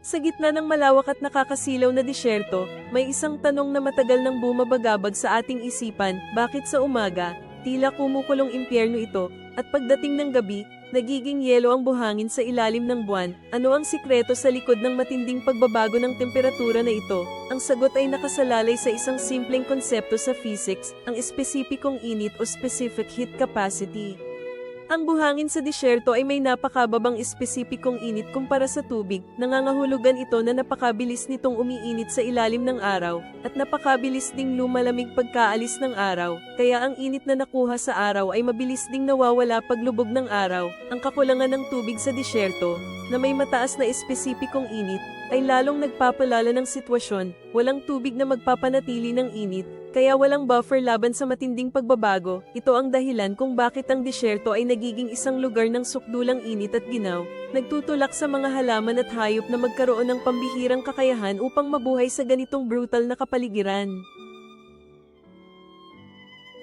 Sa gitna ng malawak at nakakasilaw na disyerto, may isang tanong na matagal nang bumabagabag sa ating isipan, bakit sa umaga, tila kumukulong impyerno ito, at pagdating ng gabi, nagiging yelo ang buhangin sa ilalim ng buwan? Ano ang sikreto sa likod ng matinding pagbabago ng temperatura na ito? Ang sagot ay nakasalalay sa isang simpleng konsepto sa physics, ang espesipikong init o specific heat capacity. Ang buhangin sa disyerto ay may napakababang espesipikong init kumpara sa tubig, nangangahulugan ito na napakabilis nitong umiinit sa ilalim ng araw, at napakabilis ding lumalamig pagkaalis ng araw, kaya ang init na nakuha sa araw ay mabilis ding nawawala paglubog ng araw. Ang kakulangan ng tubig sa disyerto, na may mataas na espesipikong init, ay lalong nagpapalala ng sitwasyon. Walang tubig na magpapanatili ng init, kaya walang buffer laban sa matinding pagbabago. Ito ang dahilan kung bakit ang disyerto ay nagiging isang lugar ng sukdulang init at ginaw, nagtutulak sa mga halaman at hayop na magkaroon ng pambihirang kakayahan upang mabuhay sa ganitong brutal na kapaligiran.